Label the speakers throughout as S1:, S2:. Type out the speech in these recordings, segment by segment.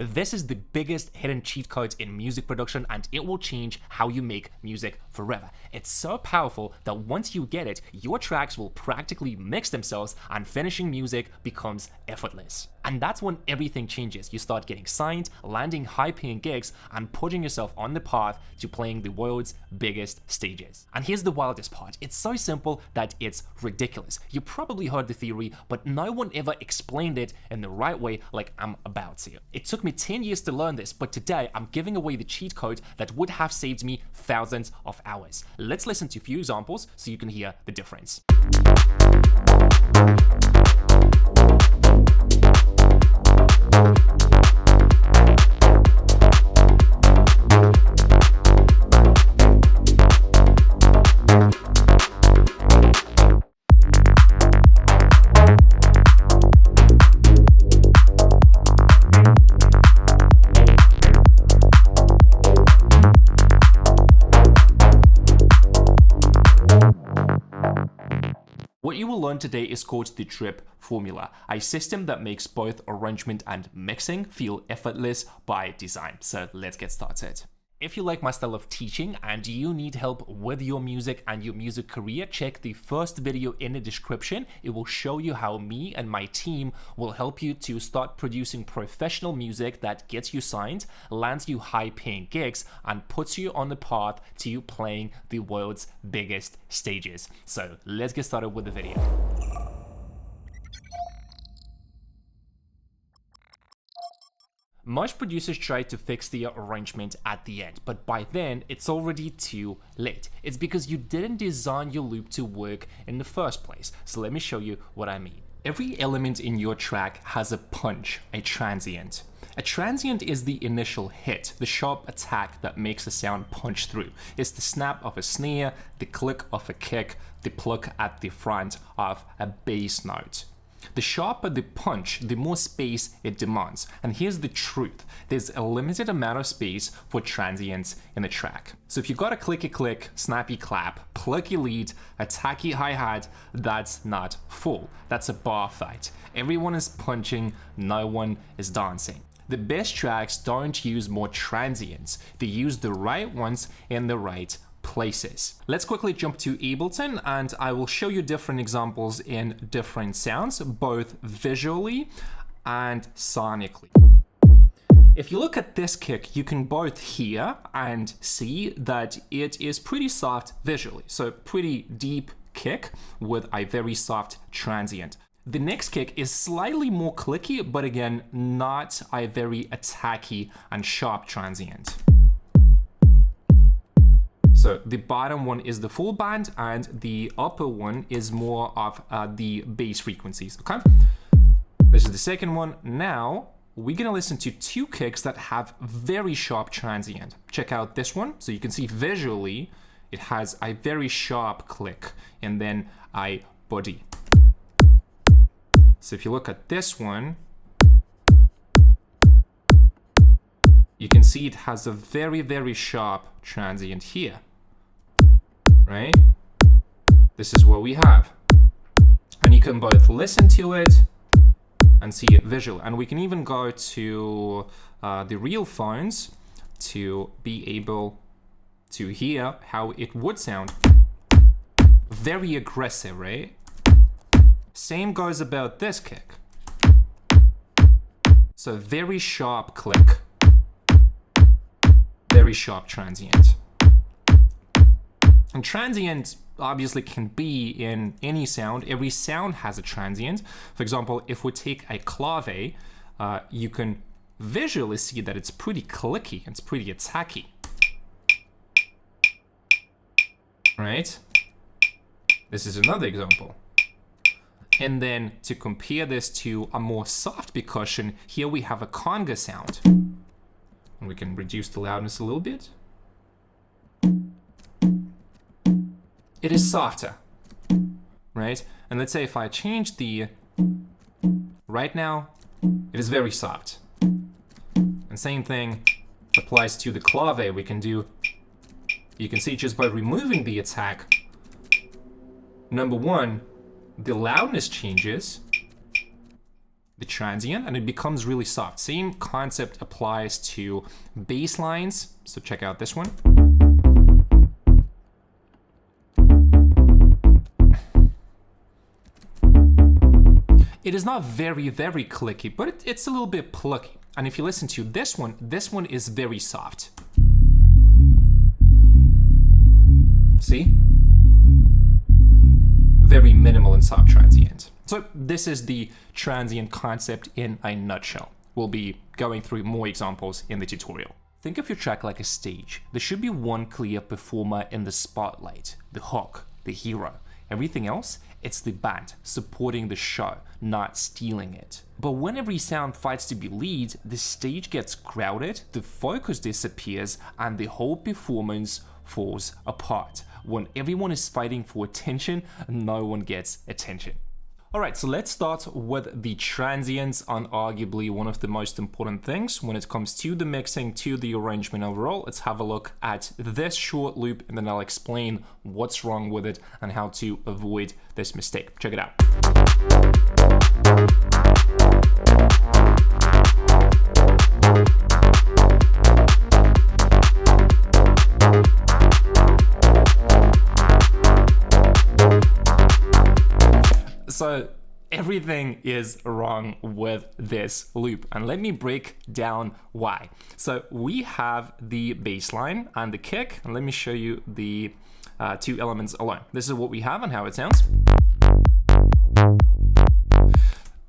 S1: This is the biggest hidden cheat code in music production, and it will change how you make music forever. It's so powerful that once you get it, your tracks will practically mix themselves and finishing music becomes effortless. And that's when everything changes. You start getting signed, landing high-paying gigs, and putting yourself on the path to playing the world's biggest stages. And here's the wildest part. It's so simple that it's ridiculous. You probably heard the theory, but no one ever explained it in the right way like I'm about to. It took me 10 years to learn this, but today I'm giving away the cheat code that would have saved me thousands of hours. Let's listen to a few examples so you can hear the difference. What you will learn today is called the drip formula, a system that makes both arrangement and mixing feel effortless by design. So let's get started. If you like my style of teaching and you need help with your music and your music career, check the first video in the description. It will show you how me and my team will help you to start producing professional music that gets you signed, lands you high-paying gigs, and puts you on the path to playing the world's biggest stages. So let's get started with the video. Most producers try to fix the arrangement at the end, but by then it's already too late. It's because you didn't design your loop to work in the first place. So let me show you what I mean. Every element in your track has a punch, a transient. A transient is the initial hit, the sharp attack that makes the sound punch through. It's the snap of a snare, the click of a kick, the pluck at the front of a bass note. The sharper the punch, the more space it demands. And here's the truth. There's a limited amount of space for transients in the track. So if you got a clicky click, snappy clap, plucky lead, a tacky hi-hat, that's not full. That's a bar fight. Everyone is punching, no one is dancing. The best tracks don't use more transients. They use the right ones in the right places. Let's quickly jump to Ableton and I will show you different examples in different sounds, both visually and sonically. If you look at this kick, you can both hear and see that it is pretty soft visually. So pretty deep kick with a very soft transient. The next kick is slightly more clicky, but again, not a very attacky and sharp transient. So the bottom one is the full band and the upper one is more of the bass frequencies, okay? This is the second one. Now we're gonna listen to two kicks that have very sharp transient. Check out this one. So you can see visually it has a very sharp click and then a body. So if you look at this one, you can see it has a very, very sharp transient here. Right? This is what we have. And you can both listen to it and see it visual. And we can even go to the real phones to be able to hear how it would sound. Very aggressive, right? Same goes about this kick. So very sharp click. Very sharp transient. And transient obviously can be in any sound. Every sound has a transient. For example, if we take a clave, you can visually see that it's pretty clicky, it's pretty attacky. Right? This is another example. And then to compare this to a more soft percussion, here we have a conga sound. And we can reduce the loudness a little bit. It is softer, right? And let's say if I change the, right now, it is very soft. And same thing applies to the clave. We can do, you can see just by removing the attack, number one, the loudness changes, the transient, and it becomes really soft. Same concept applies to bass lines. So check out this one. It is not very, very clicky, but it's a little bit plucky. And if you listen to this one is very soft. See? Very minimal and soft transient. So this is the transient concept in a nutshell. We'll be going through more examples in the tutorial. Think of your track like a stage. There should be one clear performer in the spotlight, the hook, the hero. Everything else, it's the band supporting the show, not stealing it. But when every sound fights to be lead, the stage gets crowded, the focus disappears, and the whole performance falls apart. When everyone is fighting for attention, no one gets attention. Alright, so let's start with the transients, arguably one of the most important things when it comes to the mixing, to the arrangement overall. Let's have a look at this short loop and then I'll explain what's wrong with it and how to avoid this mistake. Check it out. So everything is wrong with this loop, and let me break down why. So we have the bass line and the kick, and let me show you the two elements alone. This is what we have and how it sounds.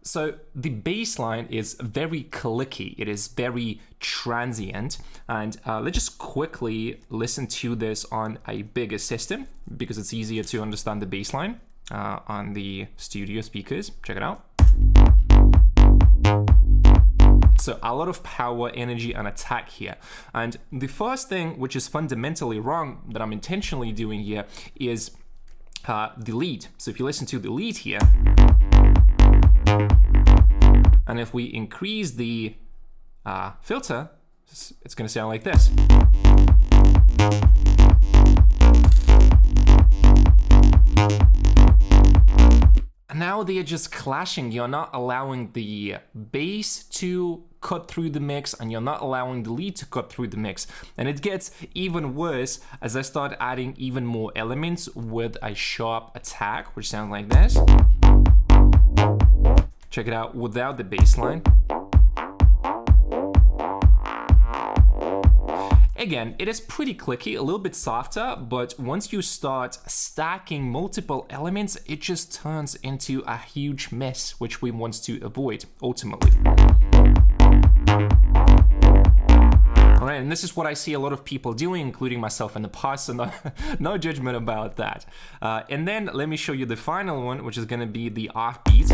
S1: So the bass line is very clicky, it is very transient, and let's just quickly listen to this on a bigger system because it's easier to understand the bass line. On the studio speakers. Check it out. So a lot of power, energy, and attack here. And the first thing, which is fundamentally wrong that I'm intentionally doing here, is the lead. So if you listen to the lead here, and if we increase the filter, it's going to sound like this. Now they are just clashing. You're not allowing the bass to cut through the mix and you're not allowing the lead to cut through the mix. And it gets even worse as I start adding even more elements with a sharp attack, which sounds like this. Check it out without the bass line. Again, it is pretty clicky, a little bit softer, but once you start stacking multiple elements, it just turns into a huge mess, which we want to avoid ultimately. All right, and this is what I see a lot of people doing, including myself in the past, so no judgment about that. And then let me show you the final one, which is gonna be the offbeat.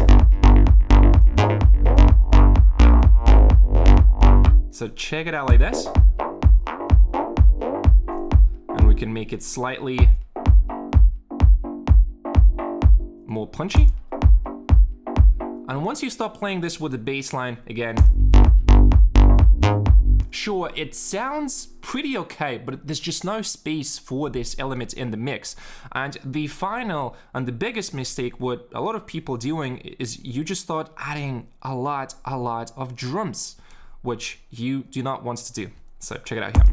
S1: So check it out like this. We can make it slightly more punchy. And once you start playing this with the bass line again, sure, it sounds pretty okay, but there's just no space for this element in the mix. And the final and the biggest mistake what a lot of people doing is you just start adding a lot of drums, which you do not want to do. So check it out here.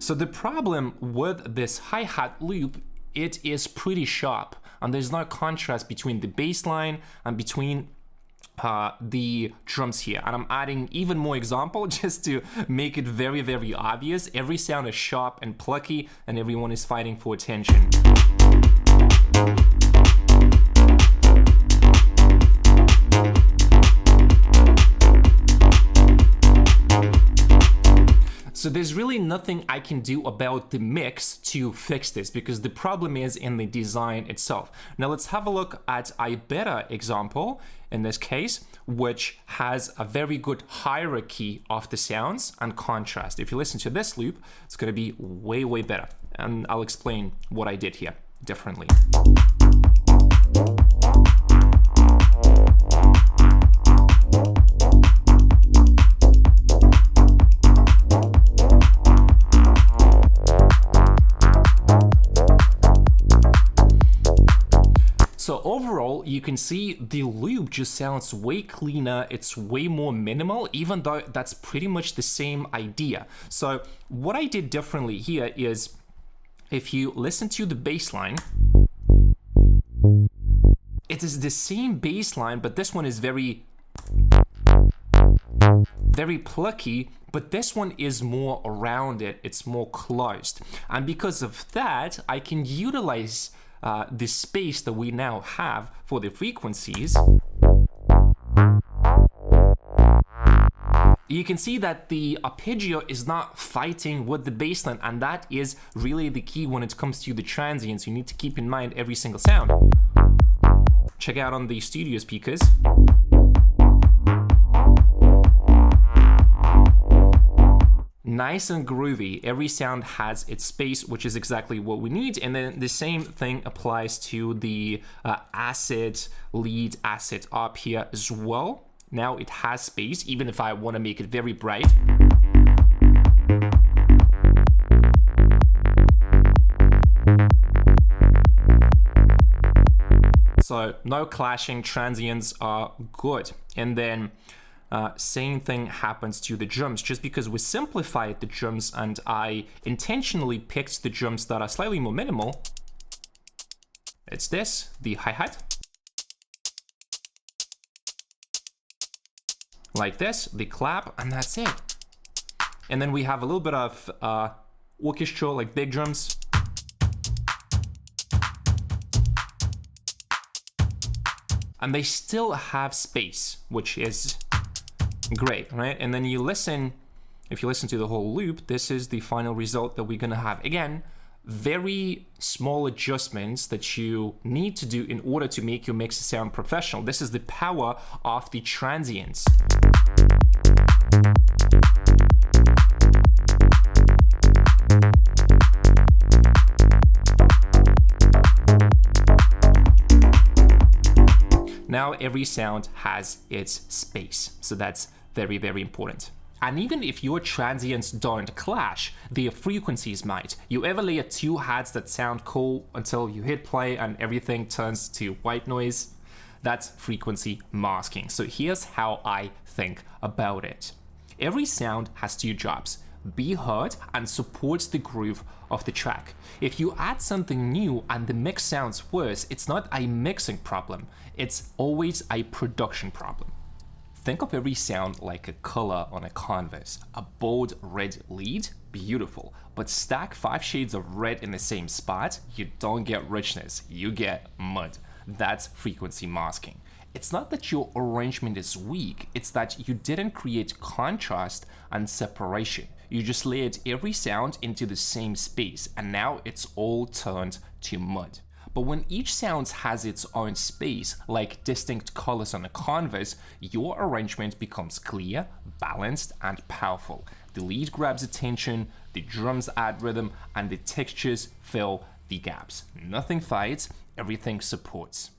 S1: So the problem with this hi-hat loop, it is pretty sharp and there's no contrast between the bass line and between the drums here. And I'm adding even more example just to make it very, very obvious. Every sound is sharp and plucky and everyone is fighting for attention. So there's really nothing I can do about the mix to fix this because the problem is in the design itself. Now let's have a look at a better example in this case, which has a very good hierarchy of the sounds and contrast. If you listen to this loop, it's going to be way, way better. And I'll explain what I did here differently. So see, the loop just sounds way cleaner, it's way more minimal, even though that's pretty much the same idea. So what I did differently here is, if you listen to the bass line, it is the same bass line, but this one is very plucky, but this one is more rounded, it's more closed. And because of that, I can utilize the space that we now have for the frequencies. You can see that the arpeggio is not fighting with the bassline, and that is really the key when it comes to the transients. You need to keep in mind every single sound. Check out on the studio speakers. Nice and groovy. Every sound has its space, which is exactly what we need. And then the same thing applies to the acid lead, acid up here as well. Now it has space, even if I want to make it very bright. So no clashing, transients are good. And then same thing happens to the drums. Just because we simplified the drums and I intentionally picked the drums that are slightly more minimal, it's this, the hi-hat. Like this, the clap, and that's it. And then we have a little bit of orchestra, like big drums. And they still have space, which is great, right? And then you listen, if you listen to the whole loop, this is the final result that we're gonna have. Again, very small adjustments that you need to do in order to make your mix sound professional. This is the power of the transients. Now every sound has its space, so that's very, very important. And even if your transients don't clash, their frequencies might. You ever layer two hats that sound cool until you hit play and everything turns to white noise? That's frequency masking. So here's how I think about it. Every sound has two jobs: be heard and support the groove of the track. If you add something new and the mix sounds worse, it's not a mixing problem, it's always a production problem. Think of every sound like a color on a canvas. A bold red lead, beautiful, but stack 5 shades of red in the same spot, you don't get richness, you get mud. That's frequency masking. It's not that your arrangement is weak, it's that you didn't create contrast and separation. You just layered every sound into the same space, and now it's all turned to mud. But when each sound has its own space, like distinct colors on a canvas, your arrangement becomes clear, balanced, and powerful. The lead grabs attention, the drums add rhythm, and the textures fill the gaps. Nothing fights, everything supports.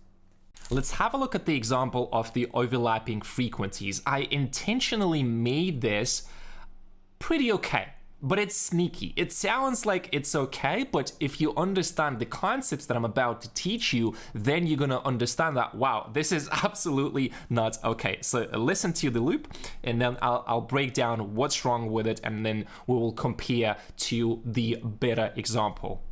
S1: Let's have a look at the example of the overlapping frequencies. I intentionally made this pretty okay, but it's sneaky. It sounds like it's okay, but if you understand the concepts that I'm about to teach you, then you're gonna understand that, wow, this is absolutely not okay. So listen to the loop, and then I'll break down what's wrong with it, and then we will compare to the better example.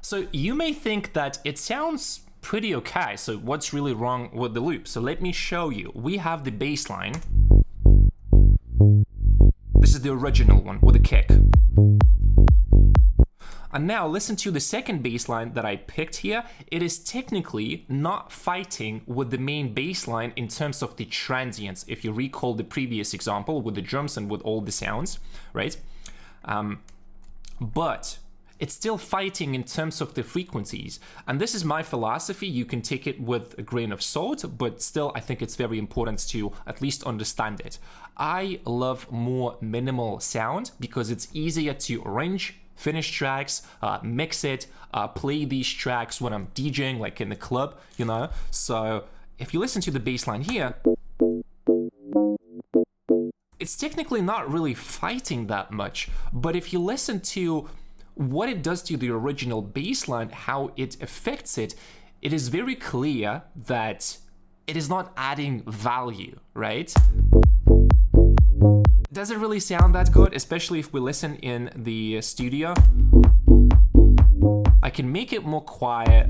S1: So you may think that it sounds pretty okay, so what's really wrong with the loop? So let me show you. We have the bass line. This is the original one with a kick. And now listen to the second bass line that I picked here. It is technically not fighting with the main bass line in terms of the transients, if you recall the previous example with the drums and with all the sounds, right? But it's still fighting in terms of the frequencies. And this is my philosophy. You can take it with a grain of salt, but still I think it's very important to at least understand it. I love more minimal sound because it's easier to arrange, finish tracks, mix it, play these tracks when I'm DJing, like in the club, you know? So if you listen to the bass line here, it's technically not really fighting that much, but if you listen to what it does to the original bass line, how it affects it, it is very clear that it is not adding value, right? Does it really sound that good, especially if we listen in the studio? I can make it more quiet.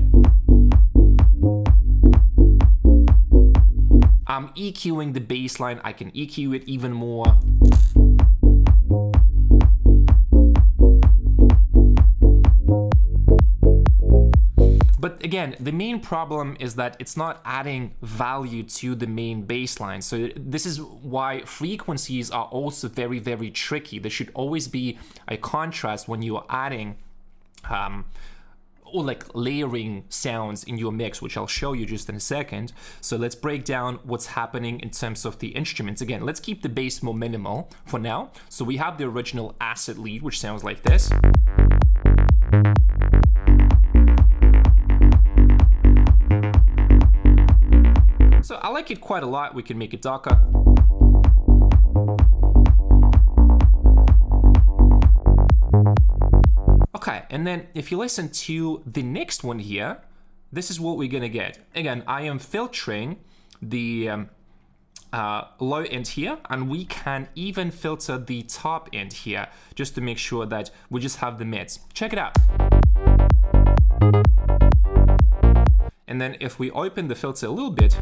S1: I'm EQing the bass line, I can EQ it even more. But again, the main problem is that it's not adding value to the main bass line. So this is why frequencies are also very, very tricky. There should always be a contrast when you are adding or like layering sounds in your mix, which I'll show you just in a second. So let's break down what's happening in terms of the instruments. Again, let's keep the bass more minimal for now. So we have the original acid lead, which sounds like this. So I like it quite a lot. We can make it darker. Okay, and then if you listen to the next one here, this is what we're gonna get. Again, I am filtering the low end here, and we can even filter the top end here, just to make sure that we just have the mids. Check it out. And then if we open the filter a little bit,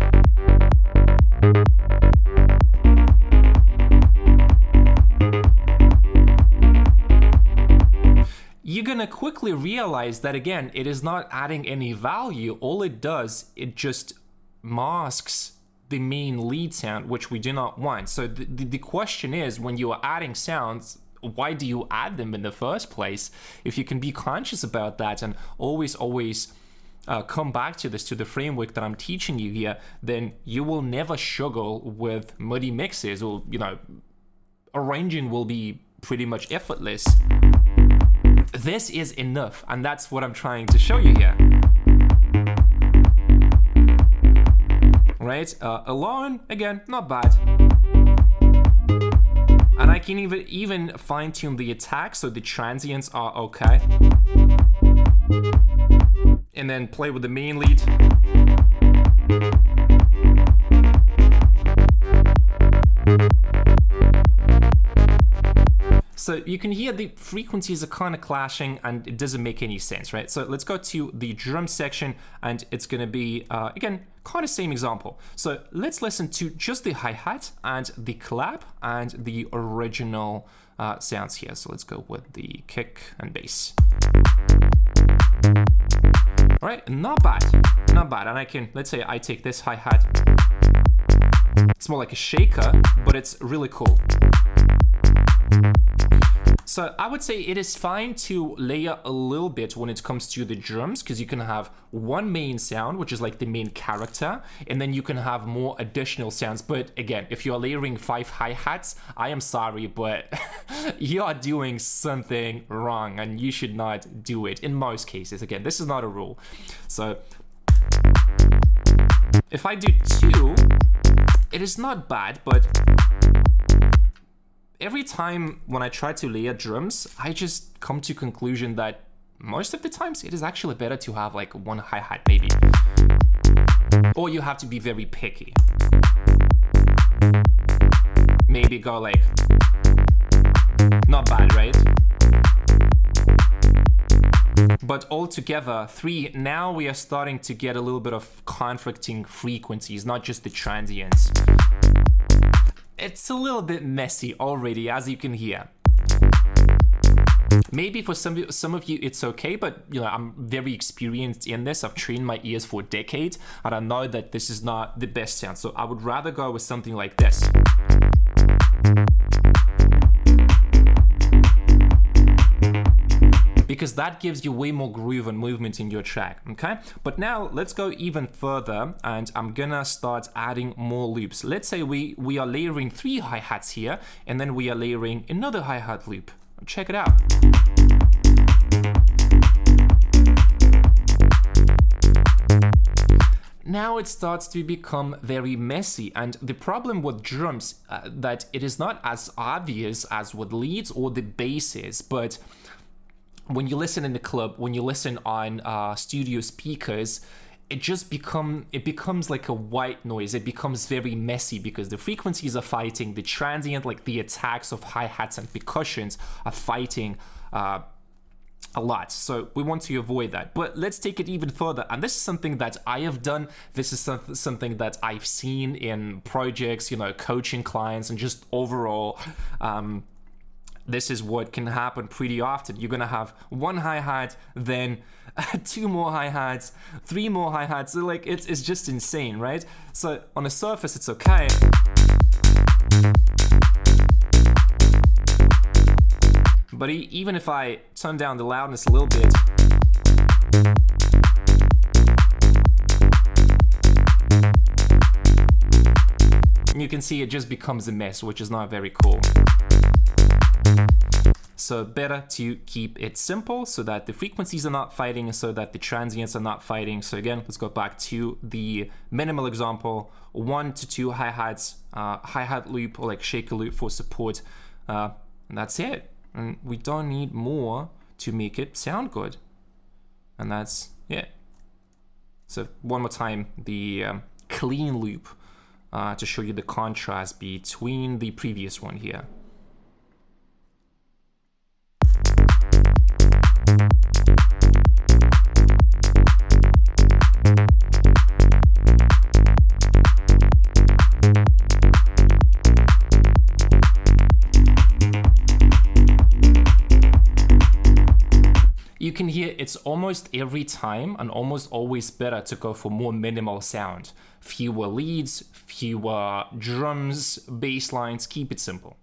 S1: you're gonna quickly realize that, again, it is not adding any value. All it does, it just masks the main lead sound, which we do not want. So the question is, when you are adding sounds, why do you add them in the first place? If you can be conscious about that and always come back to this, to the framework that I'm teaching you here, then you will never struggle with MIDI mixes, or, you know, arranging will be pretty much effortless. This is enough, and that's what I'm trying to show you here. Right? Alone, again, not bad. And I can even fine-tune the attack, so the transients are okay. And then play with the main lead. So you can hear the frequencies are kind of clashing and it doesn't make any sense, right? So let's go to the drum section, and it's gonna be, again, kind of same example. So let's listen to just the hi-hat and the clap and the original sounds here. So let's go with the kick and bass. All right, not bad, not bad. And I can, let's say I take this hi-hat. It's more like a shaker, but it's really cool. So I would say it is fine to layer a little bit when it comes to the drums, because you can have one main sound, which is like the main character, and then you can have more additional sounds. But again, if you are layering 5 hi-hats, I am sorry, but you are doing something wrong and you should not do it in most cases. Again, this is not a rule. So if I do 2, it is not bad, but every time when I try to layer drums, I just come to conclusion that most of the times it is actually better to have like 1 hi-hat maybe. Or you have to be very picky. Maybe go like, not bad, right? But altogether, 3, now we are starting to get a little bit of conflicting frequencies, not just the transients. It's a little bit messy already, as you can hear. Maybe for some of you it's okay, but you know, I'm very experienced in this. I've trained my ears for a decade, and I know that this is not the best sound. So I would rather go with something like this. Because that gives you way more groove and movement in your track, okay? But now let's go even further, and I'm gonna start adding more loops. Let's say we are layering 3 hi-hats here, and then we are layering another hi-hat loop. Check it out. now it starts to become very messy. And the problem with drums, that it is not as obvious as with leads or the basses, but when you listen in the club, when you listen on studio speakers, it becomes like a white noise. It becomes very messy because the frequencies are fighting, the transient, like the attacks of hi-hats and percussions are fighting a lot. So we want to avoid that. But let's take it even further. And this is something that I have done. This is something that I've seen in projects, coaching clients, and just overall, this is what can happen pretty often. You're gonna have one hi-hat, then 2 more hi-hats, 3 more hi-hats. So like it's just insane, right? So on the surface, it's okay. But even if I turn down the loudness a little bit, you can see it just becomes a mess, which is not very cool. So better to keep it simple so that the frequencies are not fighting, so that the transients are not fighting. So again, let's go back to the minimal example, 1 to 2 hi-hats, hi-hat loop or like shaker loop for support. And that's it. And we don't need more to make it sound good. And that's it. So one more time, the clean loop to show you the contrast between the previous one here. You can hear it's almost every time and almost always better to go for more minimal sound. Fewer leads, fewer drums, bass lines, keep it simple.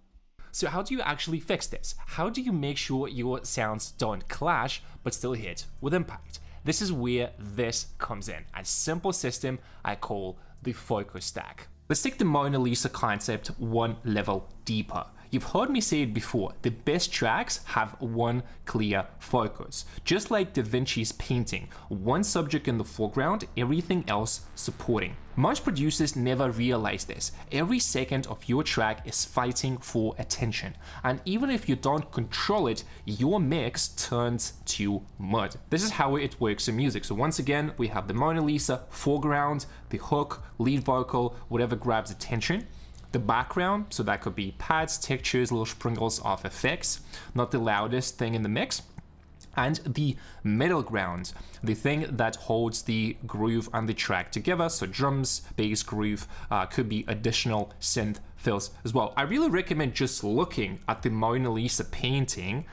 S1: So how do you actually fix this? How do you make sure your sounds don't clash but still hit with impact? This is where this comes in. A simple system I call the focus stack. Let's take the Mona Lisa concept one level deeper. You've heard me say it before, the best tracks have one clear focus. Just like Da Vinci's painting, one subject in the foreground, everything else supporting. Most producers never realize this. Every second of your track is fighting for attention. And even if you don't control it, your mix turns to mud. This is how it works in music. So once again, we have the Mona Lisa, foreground, the hook, lead vocal, whatever grabs attention. The background, so that could be pads, textures, little sprinkles of effects, not the loudest thing in the mix. And the middle ground, the thing that holds the groove and the track together, so drums, bass, groove, could be additional synth fills as well. I really recommend just looking at the Mona Lisa painting,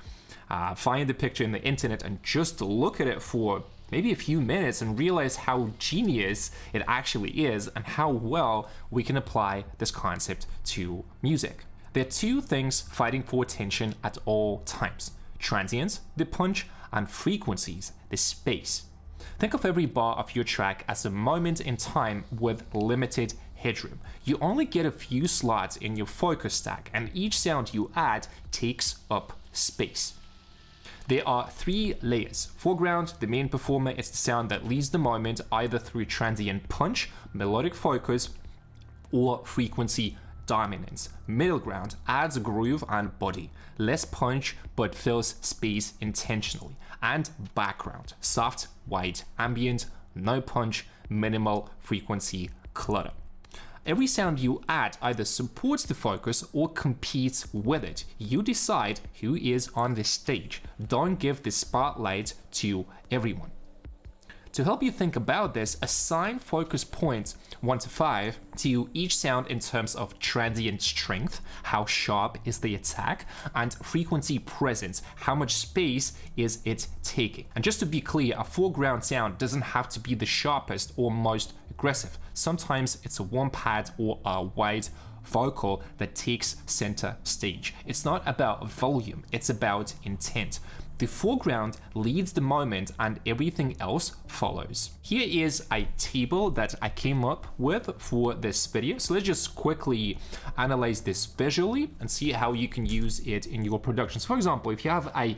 S1: find the picture in the internet and just look at it for maybe a few minutes and realize how genius it actually is and how well we can apply this concept to music. There are 2 things fighting for attention at all times: transients, the punch, and frequencies, the space. Think of every bar of your track as a moment in time with limited headroom. You only get a few slots in your focus stack, and each sound you add takes up space. There are 3 layers. Foreground, the main performer, is the sound that leads the moment either through transient punch, melodic focus, or frequency dominance. Middle ground adds a groove and body, less punch but fills space intentionally. And background, soft, white, ambient, no punch, minimal frequency clutter. Every sound you add either supports the focus or competes with it. You decide who is on the stage. Don't give the spotlight to everyone. To help you think about this, assign focus points 1 to 5 to each sound in terms of transient strength, how sharp is the attack, and frequency presence, how much space is it taking. And just to be clear, a foreground sound doesn't have to be the sharpest or most aggressive. Sometimes it's a warm pad or a wide vocal that takes center stage. It's not about volume, it's about intent. The foreground leads the moment and everything else follows. Here is a table that I came up with for this video. So let's just quickly analyze this visually and see how you can use it in your productions. For example, if you have a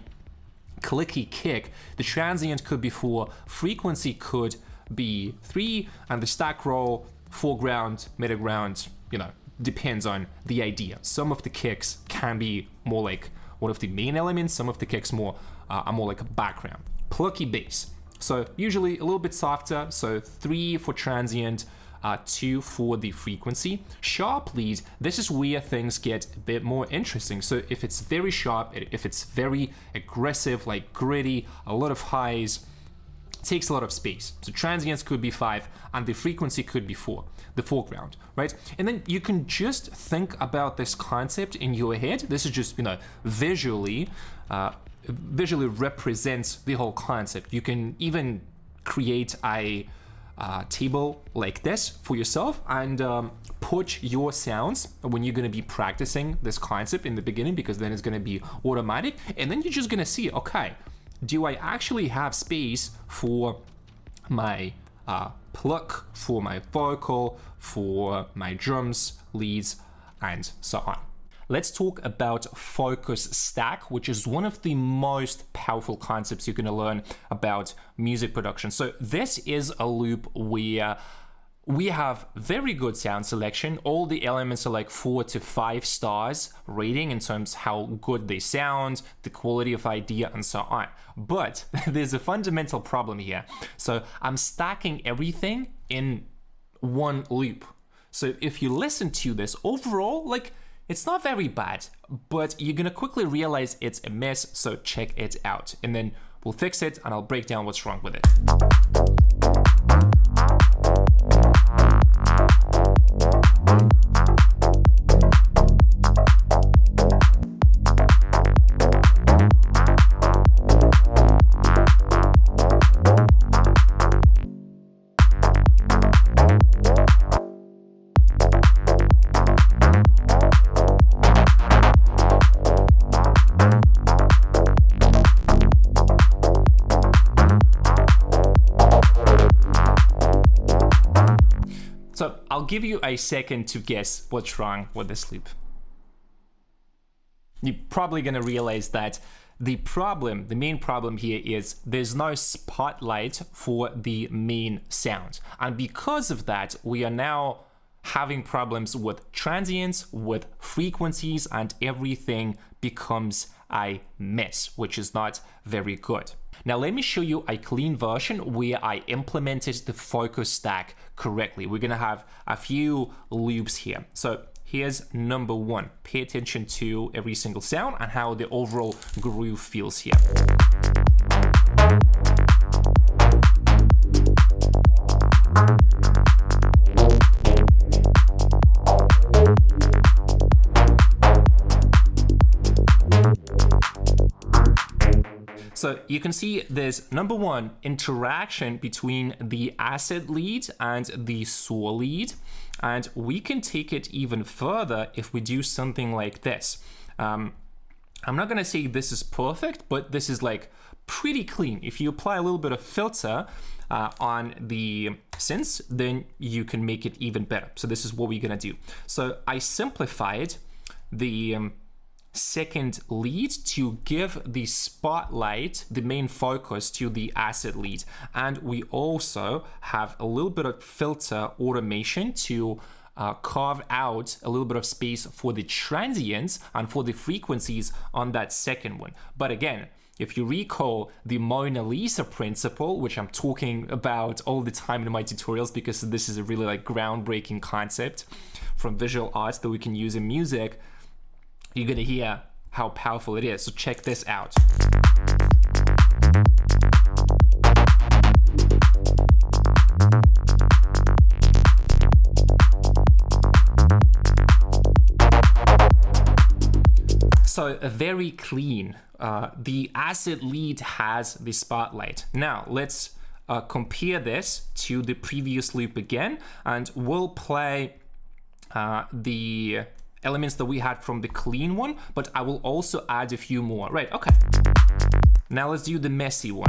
S1: clicky kick, the transient could be 4, frequency could be 3, and the stack roll, foreground, middle ground, depends on the idea. Some of the kicks can be more like one of the main elements, some of the kicks are more like a background. Plucky bass. So usually a little bit softer, so 3 for transient, 2 for the frequency. Sharp lead, this is where things get a bit more interesting. So if it's very sharp, if it's very aggressive, like gritty, a lot of highs, takes a lot of space. So transients could be 5 and the frequency could be 4, the foreground, right? And then you can just think about this concept in your head. This is just, visually represents the whole concept. You can even create a table like this for yourself and put your sounds when you're going to be practicing this concept in the beginning, because then it's going to be automatic, and then you're just going to see, okay, do I actually have space for my pluck, for my vocal, for my drums, leads, and so on. Let's talk about focus stack, which is one of the most powerful concepts you're going to learn about music production. So this is a loop where we have very good sound selection. All the elements are like 4 to 5 stars rating in terms of how good they sound, the quality of idea, and so on. But there's a fundamental problem here. So I'm stacking everything in one loop. So if you listen to this overall, it's not very bad, but you're gonna quickly realize it's a mess, so check it out. And then we'll fix it and I'll break down what's wrong with it. So I'll give you a second to guess what's wrong with this loop. You're probably gonna realize that the main problem here is there's no spotlight for the main sound. And because of that, we are now having problems with transients, with frequencies, and everything becomes a mess, which is not very good. Now let me show you a clean version where I implemented the focus stack correctly. We're gonna have a few loops here. So here's number 1. Pay attention to every single sound and how the overall groove feels here. So you can see there's number 1, interaction between the acid lead and the saw lead. And we can take it even further if we do something like this. I'm not gonna say this is perfect, but this is pretty clean. If you apply a little bit of filter on the synths, then you can make it even better. So this is what we're gonna do. So I simplified the second lead to give the spotlight, the main focus, to the acid lead. And we also have a little bit of filter automation to carve out a little bit of space for the transients and for the frequencies on that second one. But again, if you recall the Mona Lisa principle, which I'm talking about all the time in my tutorials because this is a really groundbreaking concept from visual arts that we can use in music, you're gonna hear how powerful it is. So check this out. So very clean. The acid lead has the spotlight. Now let's compare this to the previous loop again, and we'll play the elements that we had from the clean one, but I will also add a few more. Right, okay. Now let's do the messy one.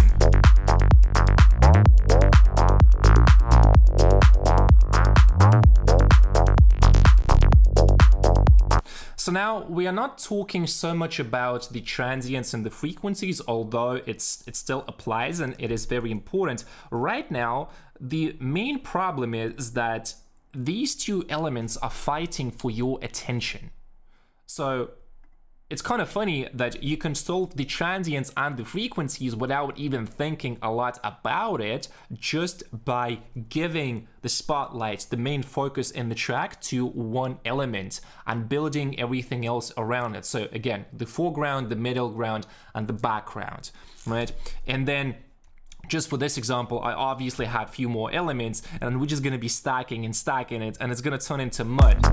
S1: So So now we are not talking so much about the transients and the frequencies, although it still applies and it is very important. Right now, the main problem is that these two elements are fighting for your attention. So it's kind of funny that you can solve the transients and the frequencies without even thinking a lot about it, just by giving the spotlight, the main focus in the track, to one element and building everything else around it. So again, the foreground, the middle ground, and the background, right? And then just for this example, I obviously had a few more elements, and we're just gonna be stacking and stacking it, and it's gonna turn into mud.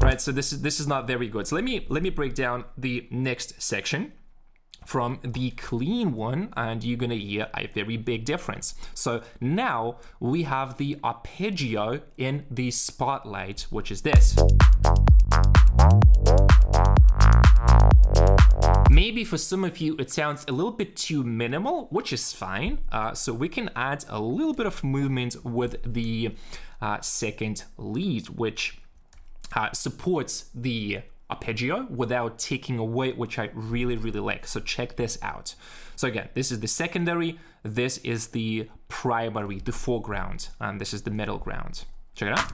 S1: Right, so this is not very good. So let me break down the next section from the clean one, and you're gonna hear a very big difference. So now we have the arpeggio in the spotlight, which is this. Maybe for some of you it sounds a little bit too minimal, which is fine. So we can add a little bit of movement with the second lead, which supports the arpeggio without taking away, which I really like. So check this out. So again, this is the secondary, this is the primary, the foreground, and this is the middle ground. Check it out.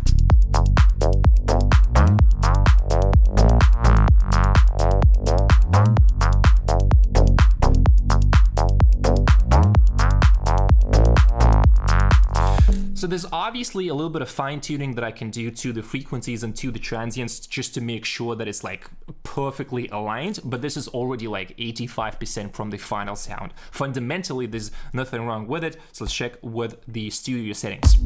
S1: So there's obviously a little bit of fine tuning that I can do to the frequencies and to the transients just to make sure that it's like perfectly aligned, but this is already like 85% from the final sound. Fundamentally, there's nothing wrong with it. So let's check with the studio settings.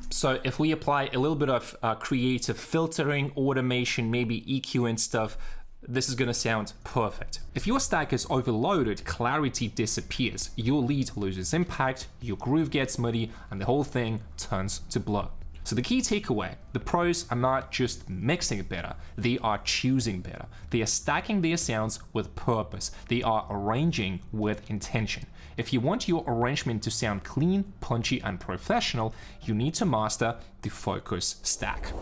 S1: So if we apply a little bit of creative filtering, automation, maybe EQ and stuff, this is gonna sound perfect. If your stack is overloaded, clarity disappears, your lead loses impact, your groove gets muddy, and the whole thing turns to blur. So the key takeaway, the pros are not just mixing better, they are choosing better. They are stacking their sounds with purpose. They are arranging with intention. If you want your arrangement to sound clean, punchy, and professional, you need to master the focus stack.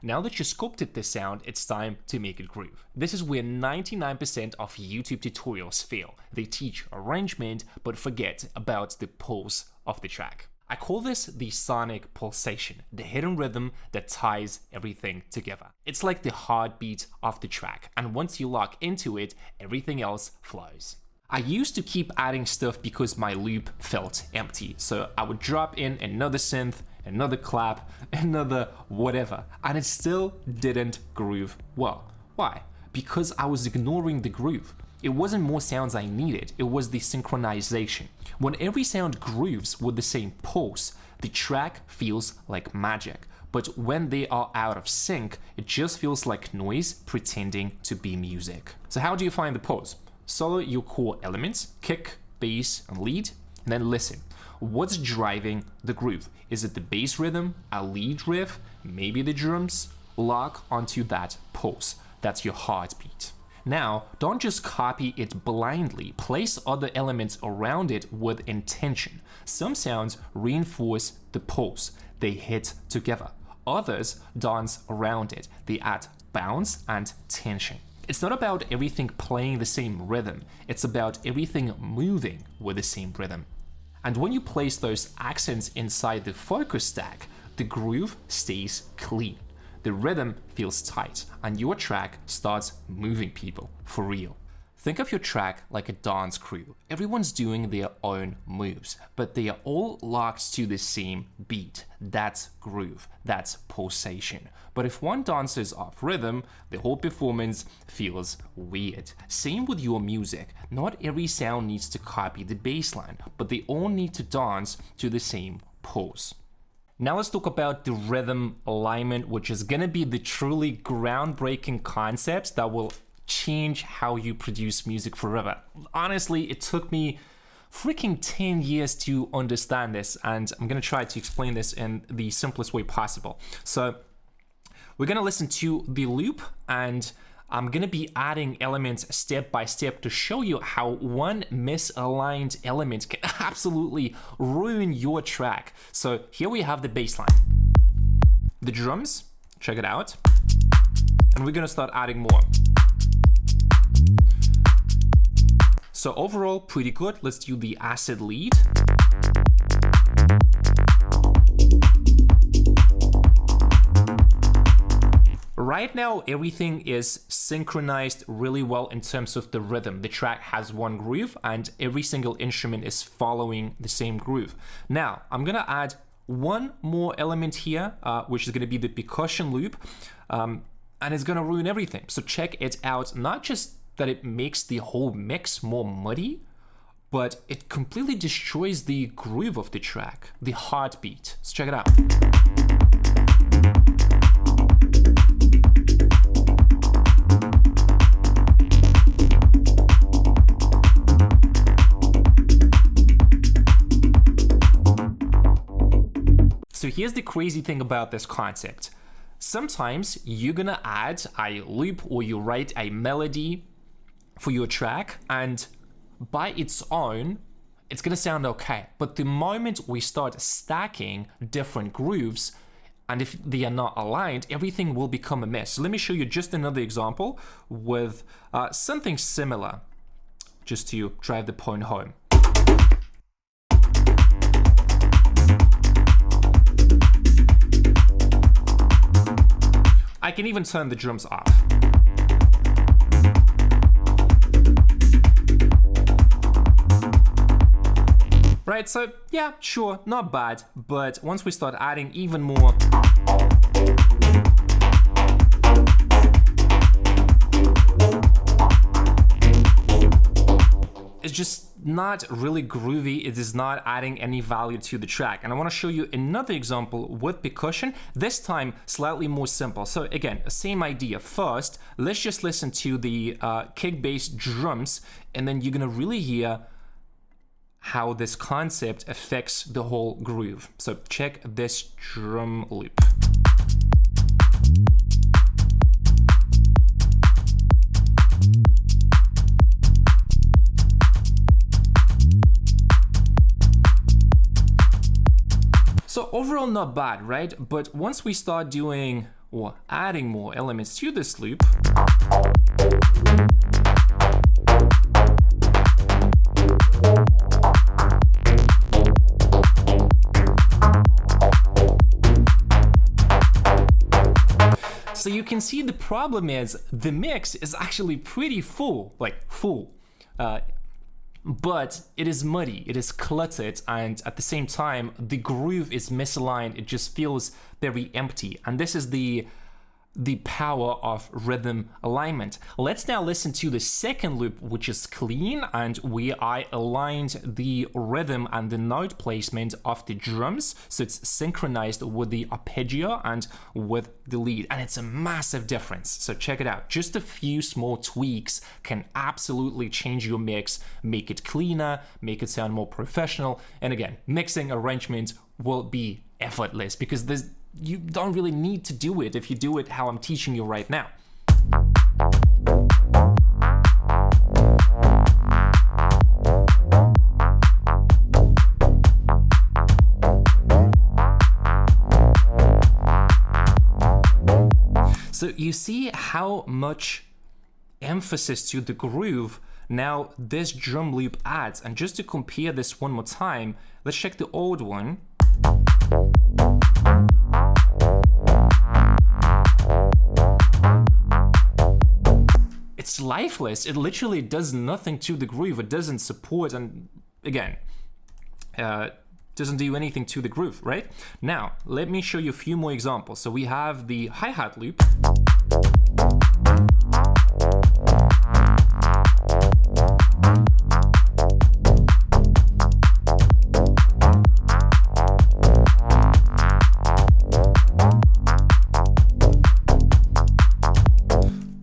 S1: Now that you sculpted the sound, it's time to make it groove. This is where 99% of YouTube tutorials fail. They teach arrangement, but forget about the pulse of the track. I call this the sonic pulsation, the hidden rhythm that ties everything together. It's like the heartbeat of the track, and once you lock into it, everything else flows. I used to keep adding stuff because my loop felt empty, so I would drop in another synth, another clap, another whatever, and it still didn't groove well. Why? Because I was ignoring the groove. It wasn't more sounds I needed, it was the synchronization. When every sound grooves with the same pulse, the track feels like magic. But when they are out of sync, it just feels like noise pretending to be music. So how do you find the pulse? Solo your core elements, kick, bass, and lead, and then listen. What's driving the groove? Is it the bass rhythm, a lead riff, maybe the drums? Lock onto that pulse. That's your heartbeat. Now, don't just copy it blindly. Place other elements around it with intention. Some sounds reinforce the pulse. They hit together. Others dance around it. They add bounce and tension. It's not about everything playing the same rhythm. It's about everything moving with the same rhythm. And when you place those accents inside the focus stack, the groove stays clean. The rhythm feels tight, and your track starts moving people for real. Think of your track like a dance crew. Everyone's doing their own moves, but they are all locked to the same beat. That's groove, that's pulsation. But if one dances off rhythm, the whole performance feels weird. Same with your music. Not every sound needs to copy the bassline, but they all need to dance to the same pulse. Now let's talk about the rhythm alignment, which is gonna be the truly groundbreaking concept that will change how you produce music forever. Honestly, it took me freaking 10 years to understand this, and I'm gonna try to explain this in the simplest way possible. So we're gonna listen to the loop, and I'm gonna be adding elements step by step to show you how one misaligned element can absolutely ruin your track. So here we have the bass line, the drums, check it out, and we're gonna start adding more. So overall, pretty good. Let's do the acid lead. Right now, everything is synchronized really well in terms of the rhythm. The track has one groove and every single instrument is following the same groove. Now, I'm gonna add one more element here, which is gonna be the percussion loop, and it's gonna ruin everything. So check it out. Not just that it makes the whole mix more muddy, but it completely destroys the groove of the track, the heartbeat. Let's check it out. So here's the crazy thing about this concept. Sometimes you're gonna add a loop or you write a melody for your track, and by its own, it's gonna sound okay. But the moment we start stacking different grooves, and if they are not aligned, everything will become a mess. So let me show you just another example with something similar, just to drive the point home. I can even turn the drums off. Right, so yeah, sure, not bad, but once we start adding even more, it's just not really groovy. It is not adding any value to the track. And I want to show you another example with percussion, this time slightly more simple. So again, same idea. First, let's just listen to the kick bass drums, and then you're gonna really hear how this concept affects the whole groove. So check this drum loop. So overall not bad, right? But once we start doing or adding more elements to this loop, so you can see the problem is the mix is actually pretty full, but it is muddy, it is cluttered, and at the same time, the groove is misaligned. It just feels very empty. And this is the power of rhythm alignment. Let's now listen to the second loop, which is clean, and I aligned the rhythm and the note placement of the drums, so it's synchronized with the arpeggio and with the lead, and it's a massive difference. So check it out. Just a few small tweaks can absolutely change your mix, make it cleaner, make it sound more professional, and again, mixing arrangement will be effortless because you don't really need to do it if you do it how I'm teaching you right now. So you see how much emphasis to the groove now this drum loop adds. And just to compare this one more time, let's check the old one. It's lifeless. It literally does nothing to the groove. It doesn't support, and again, doesn't do anything to the groove, right? Now, let me show you a few more examples. So we have the hi-hat loop.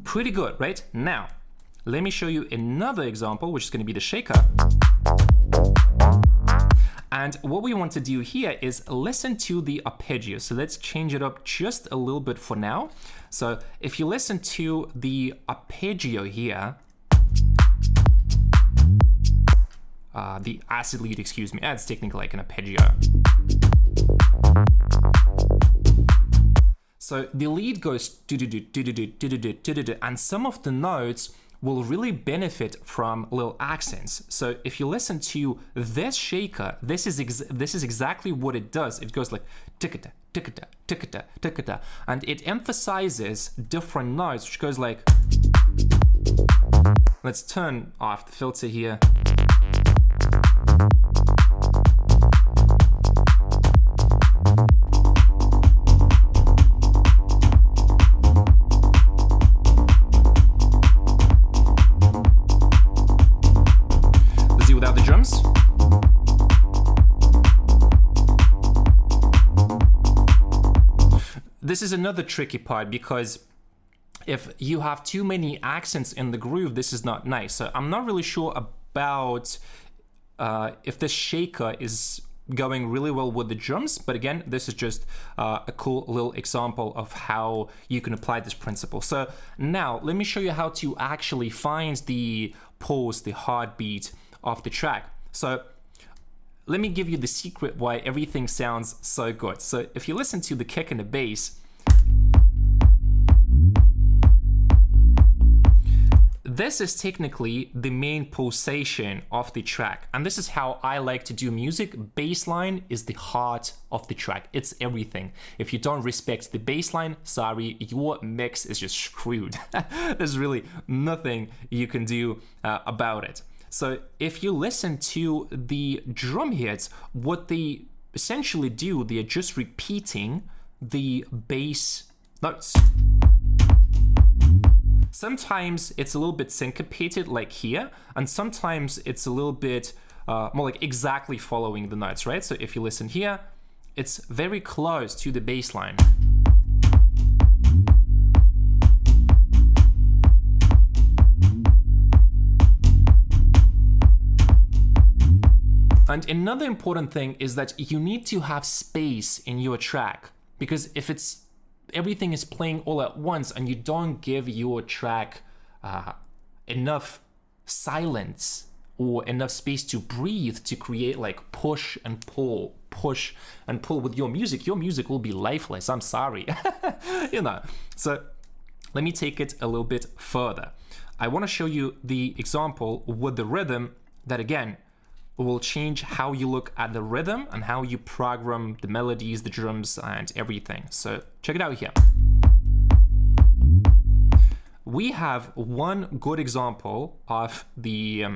S1: Pretty good, right? Now, let me show you another example, which is going to be the shaker. And what we want to do here is listen to the arpeggio. So let's change it up just a little bit for now. So if you listen to the arpeggio here, the acid lead, excuse me, it's technically like an arpeggio. So the lead goes do-do-do, do-do-do, do-do-do, do-do-do, and some of the notes will really benefit from little accents. So if you listen to this shaker, this is exactly what it does. It goes like tickata, tickata, tickata, tickata, and it emphasizes different notes, which goes like. Let's turn off the filter here. Without the drums. This is another tricky part because if you have too many accents in the groove, this is not nice. So I'm not really sure about if this shaker is going really well with the drums, but again, this is just a cool little example of how you can apply this principle. So now let me show you how to actually find the pulse, the heartbeat of the track. So let me give you the secret why everything sounds so good. So if you listen to the kick and the bass, this is technically the main pulsation of the track. And this is how I like to do music. Bassline is the heart of the track. It's everything. If you don't respect the bassline, sorry, your mix is just screwed. There's really nothing you can do about it. So if you listen to the drum hits, what they essentially do, they are just repeating the bass notes. Sometimes it's a little bit syncopated like here, and sometimes it's a little bit more like exactly following the notes, right? So if you listen here, it's very close to the bass line. And another important thing is that you need to have space in your track, because if everything is playing all at once and you don't give your track enough silence or enough space to breathe to create like push and pull with your music will be lifeless. I'm sorry. You know. So let me take it a little bit further. I want to show you the example with the rhythm that again will change how you look at the rhythm and how you program the melodies, the drums, and everything. So check it out here. We have one good example of the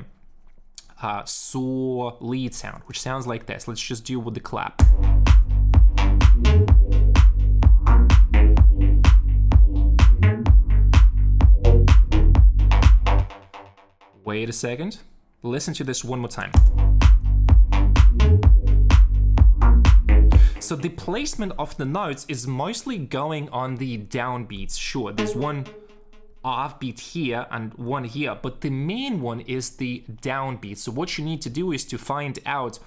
S1: saw lead sound, which sounds like this. Let's just do with the clap. Wait a second. Listen to this one more time. So the placement of the notes is mostly going on the downbeats. Sure, there's one offbeat here and one here, but the main one is the downbeat. So what you need to do is to find out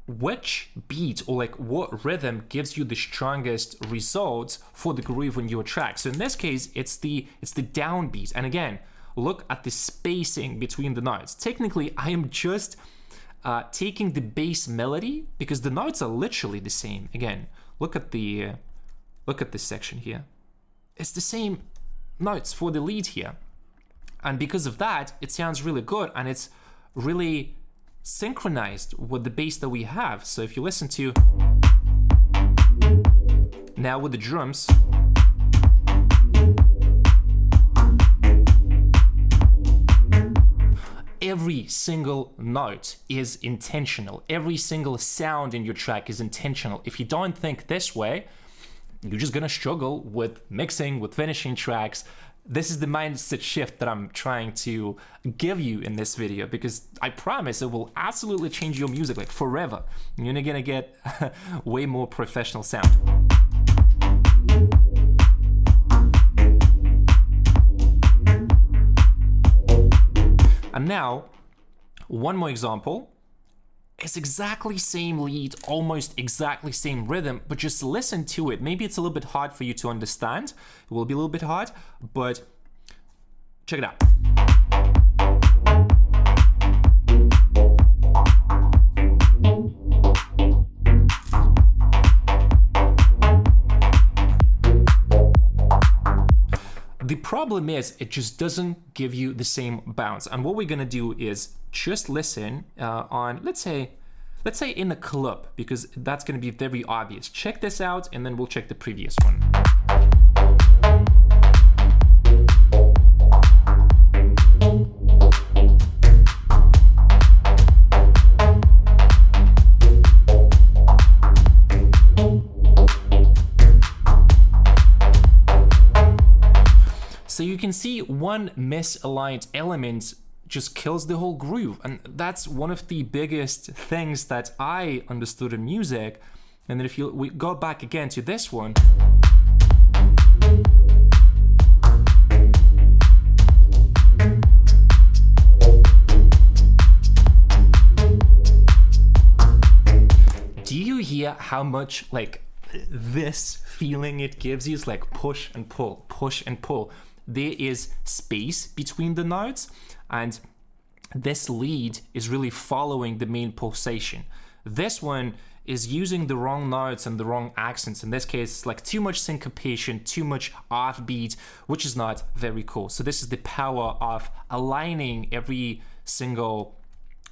S1: which beat or like what rhythm gives you the strongest results for the groove on your track. So in this case, it's the downbeat. And again, look at the spacing between the notes. Technically, I am just taking the bass melody because the notes are literally the same. Again, look at this section here. It's the same notes for the lead here. And because of that, it sounds really good and it's really synchronized with the bass that we have. So if you listen to now with the drums, every single note is intentional. Every single sound in your track is intentional. If you don't think this way, you're just gonna struggle with mixing, with finishing tracks. This is the mindset shift that I'm trying to give you in this video, because I promise it will absolutely change your music like forever. You're gonna get way more professional sound. And now, one more example. It's exactly same lead, almost exactly same rhythm, but just listen to it. Maybe it's a little bit hard for you to understand. It will be a little bit hard, but check it out. The problem is it just doesn't give you the same bounce. And what we're gonna do is just listen on, let's say in a club, because that's gonna be very obvious. Check this out, and then we'll check the previous one. So you can see one misaligned element just kills the whole groove, and that's one of the biggest things that I understood in music. And then if we go back again to this one, do you hear how much like this feeling it gives you? It's like push and pull, push and pull. There is space between the notes, and this lead is really following the main pulsation. This one is using the wrong notes and the wrong accents. In this case, it's like too much syncopation, too much offbeat, which is not very cool. So this is the power of aligning every single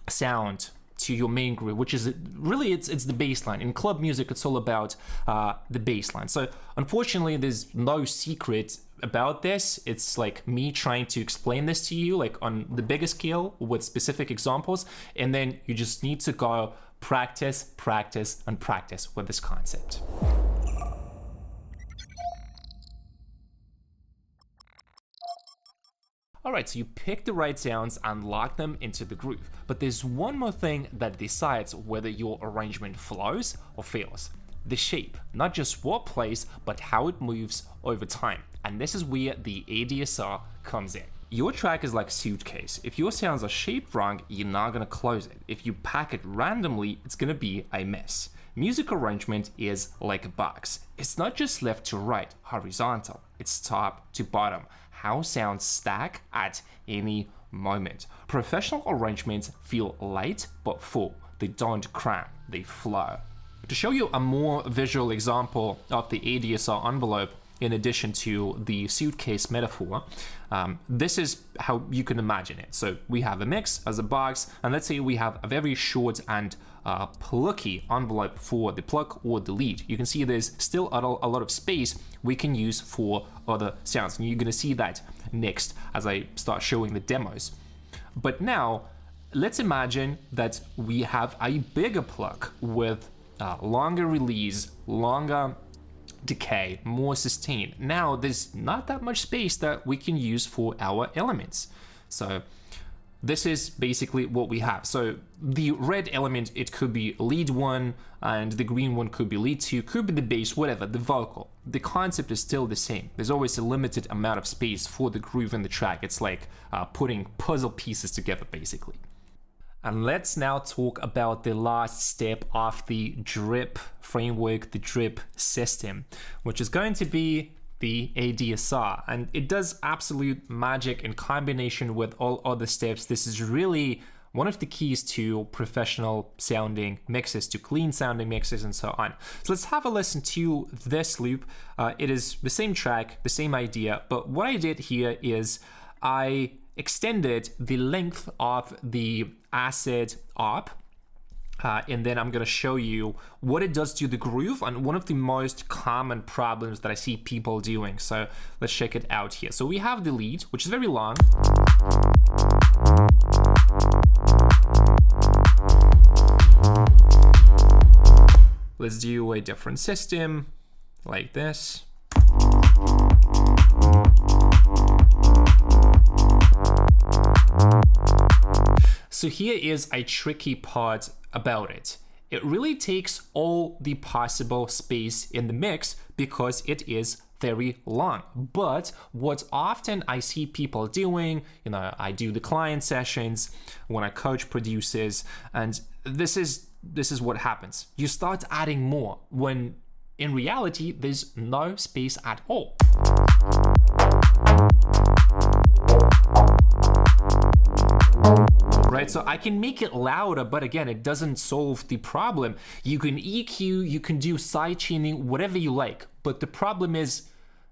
S1: sound to your main groove, which is really it's the bass line. In club music, it's all about the bass line. So unfortunately, there's no secret about this. It's like me trying to explain this to you like on the bigger scale with specific examples, and then you just need to go practice, practice, and practice with this concept. Alright, so you pick the right sounds and lock them into the groove. But there's one more thing that decides whether your arrangement flows or fails. The shape, not just what plays, but how it moves over time. And this is where the ADSR comes in. Your track is like a suitcase. If your sounds are shaped wrong, you're not gonna close it. If you pack it randomly, it's gonna be a mess. Music arrangement is like a box. It's not just left to right, horizontal. It's top to bottom. How sounds stack at any moment. Professional arrangements feel light but full. They don't cram, they flow. To show you a more visual example of the ADSR envelope, in addition to the suitcase metaphor, this is how you can imagine it. So we have a mix as a box, and let's say we have a very short and plucky envelope for the pluck or the lead. You can see there's still a lot of space we can use for other sounds, and you're gonna see that next as I start showing the demos. But now, let's imagine that we have a bigger pluck with longer release, longer decay, more sustain. Now there's not that much space that we can use for our elements. So this is basically what we have. So the red element, it could be lead 1, and the green one could be lead 2, could be the bass, whatever, the vocal. The concept is still the same. There's always a limited amount of space for the groove in the track. It's like putting puzzle pieces together, basically. And let's now talk about the last step of the drip framework, the drip system, which is going to be the ADSR. And it does absolute magic in combination with all other steps. This is really one of the keys to professional sounding mixes, to clean sounding mixes, and so on. So let's have a listen to this loop. It is the same track, the same idea, but what I did here is I extended the length of the acid op, and then I'm gonna show you what it does to the groove and one of the most common problems that I see people doing. So let's check it out here. So we have the lead, which is very long. Let's do a different system like this. So here is a tricky part about it. It really takes all the possible space in the mix because it is very long. But what often I see people doing, I do the client sessions when I coach producers, and this is what happens. You start adding more when in reality there's no space at all. Right, so I can make it louder, but again, it doesn't solve the problem. You can EQ, you can do side chaining, whatever you like, but the problem is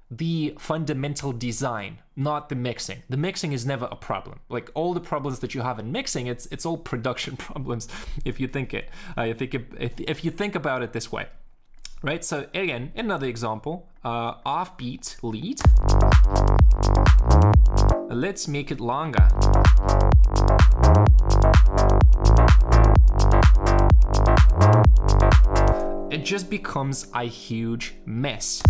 S1: the fundamental design, not the mixing. The mixing is never a problem. Like all the problems that you have in mixing, it's all production problems if you think it. If you think about it this way, right? So again, another example, offbeat lead. Let's make it longer. It just becomes a huge mess.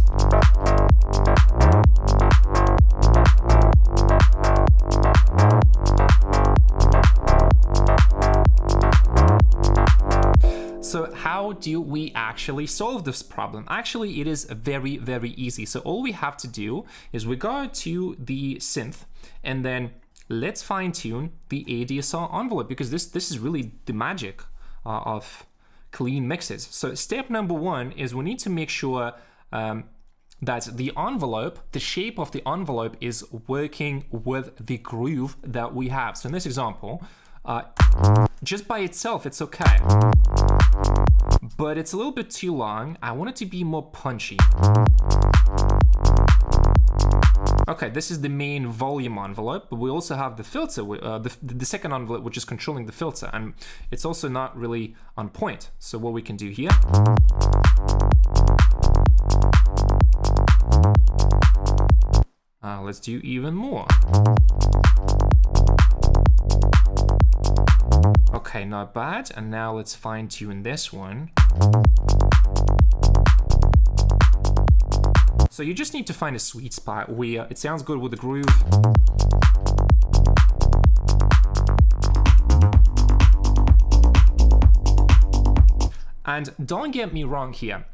S1: So how do we actually solve this problem? Actually, it is very, very easy. So all we have to do is we go to the synth and then let's fine tune the ADSR envelope, because this is really the magic of clean mixes. So step number one is we need to make sure that the envelope, the shape of the envelope is working with the groove that we have. So in this example, just by itself, it's okay. But it's a little bit too long. I want it to be more punchy. Okay, this is the main volume envelope, but we also have the filter, the second envelope, which is controlling the filter, and it's also not really on point. So what we can do here, let's do even more. Okay, not bad. And now let's fine tune this one. So you just need to find a sweet spot where it sounds good with the groove. And don't get me wrong here.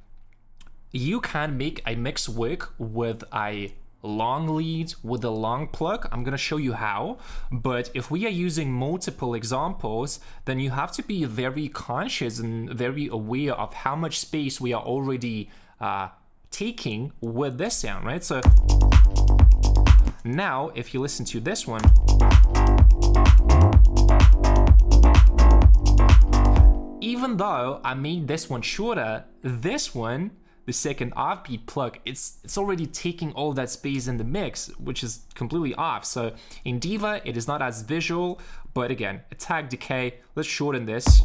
S1: You can make a mix work with a long lead, with a long plug. I'm gonna show you how. But if we are using multiple examples, then you have to be very conscious and very aware of how much space we are already taking with this sound, right? So now if you listen to this one, even though I made this one shorter, this one, the second offbeat plug, it's already taking all that space in the mix, which is completely off. So in Diva, it is not as visual, but again, attack decay, let's shorten this.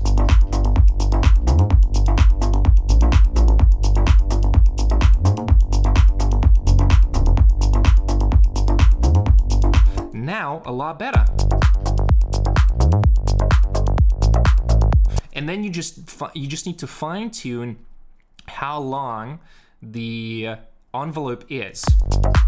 S1: Now a lot better. And then you just need to fine tune how long the envelope is.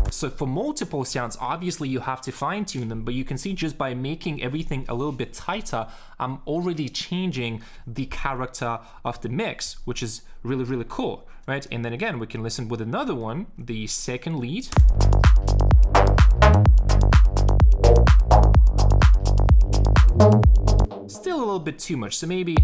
S1: So for multiple sounds, obviously you have to fine tune them, but you can see just by making everything a little bit tighter, I'm already changing the character of the mix, which is really, really cool, right? And then again, we can listen with another one, the second lead. Still a little bit too much, so maybe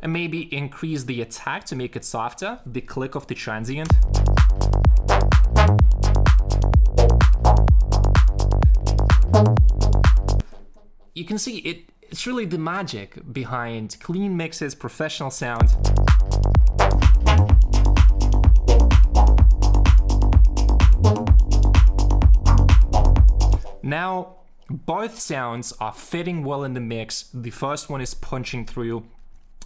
S1: and maybe increase the attack to make it softer, the click of the transient. You can see it's really the magic behind clean mixes, professional sound. Now, both sounds are fitting well in the mix. The first one is punching through.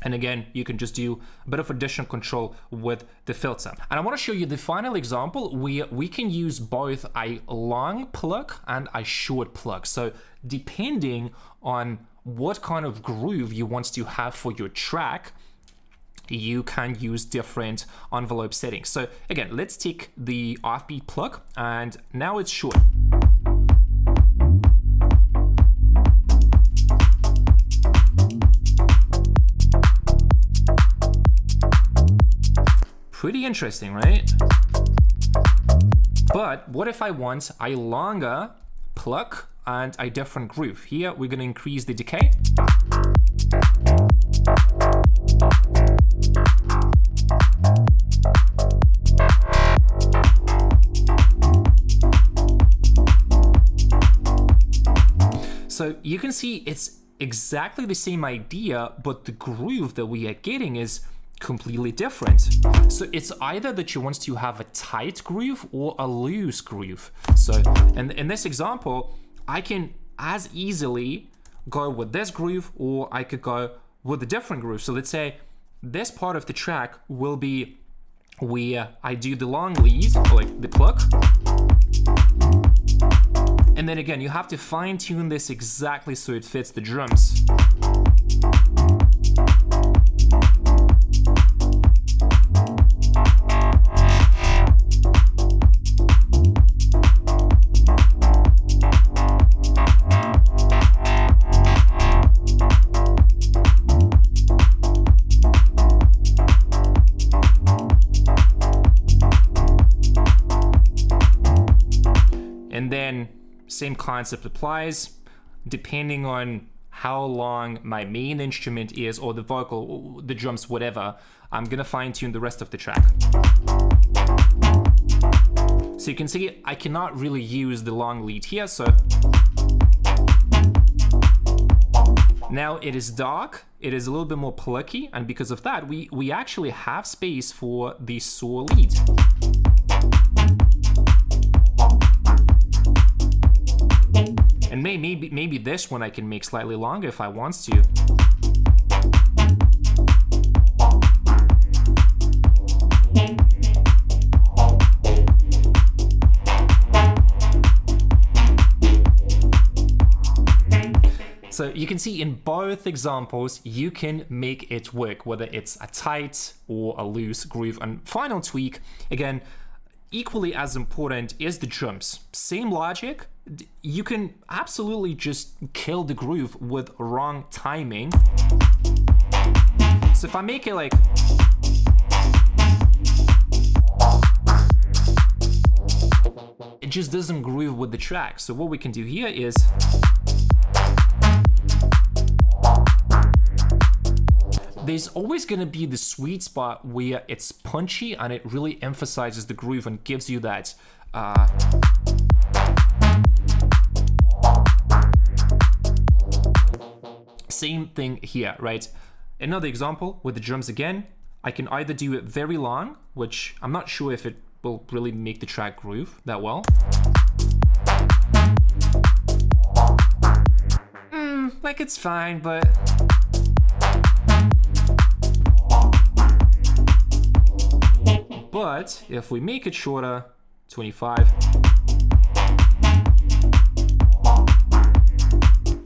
S1: And again, you can just do a bit of additional control with the filter. And I want to show you the final example where we can use both a long plug and a short plug. So depending on what kind of groove you want to have for your track, you can use different envelope settings. So again, let's take the offbeat plug, and now it's short. Pretty interesting, right? But what if I want a longer pluck and a different groove? Here, we're gonna increase the decay. So you can see it's exactly the same idea, but the groove that we are getting is completely different. So it's either that you want to have a tight groove or a loose groove. So in this example, I can as easily go with this groove, or I could go with a different groove. So let's say this part of the track will be where I do the long lead, like the pluck. And then again, you have to fine tune this exactly so it fits the drums. And then same concept applies. Depending on how long my main instrument is, or the vocal, or the drums, whatever, I'm gonna fine tune the rest of the track. So you can see I cannot really use the long lead here, so now it is dark, it is a little bit more plucky, and because of that, we actually have space for the saw lead. And maybe this one I can make slightly longer if I want to. So you can see in both examples, you can make it work, whether it's a tight or a loose groove. And final tweak, again, equally as important is the drums. Same logic. You can absolutely just kill the groove with wrong timing. So if I make it like, it just doesn't groove with the track. So what we can do here is there's always going to be the sweet spot where it's punchy and it really emphasizes the groove and gives you that same thing here, right? Another example with the drums again, I can either do it very long, which I'm not sure if it will really make the track groove that well. Like it's fine, but if we make it shorter, 25,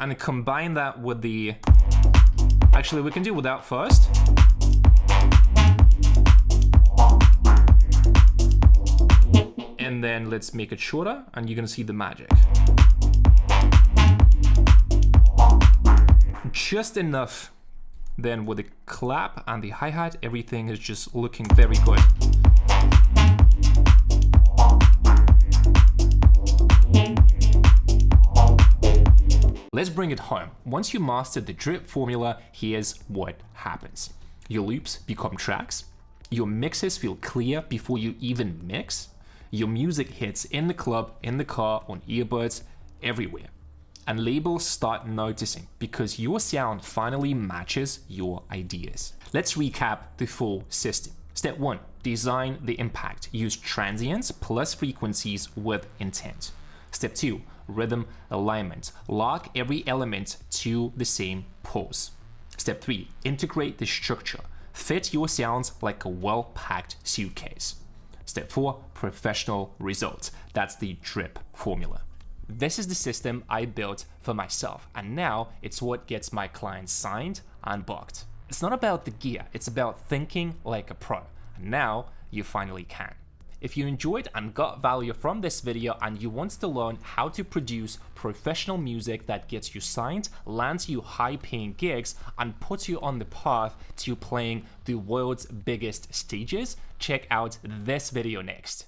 S1: and combine that with the, actually we can do without first. And then let's make it shorter and you're gonna see the magic. Just enough. Then with the clap and the hi-hat, everything is just looking very good. Let's bring it home. Once you master the drip formula, here's what happens. Your loops become tracks, your mixes feel clear before you even mix, your music hits in the club, in the car, on earbuds, everywhere. And labels start noticing because your sound finally matches your ideas. Let's recap the full system. Step 1, design the impact. Use transients plus frequencies with intent. Step 2, rhythm alignment. Lock every element to the same pulse. Step 3, integrate the structure. Fit your sounds like a well-packed suitcase. Step 4, professional results. That's the drip formula. This is the system I built for myself, and now it's what gets my clients signed and booked. It's not about the gear, it's about thinking like a pro, and now you finally can. If you enjoyed and got value from this video and you want to learn how to produce professional music that gets you signed, lands you high-paying gigs, and puts you on the path to playing the world's biggest stages, check out this video next.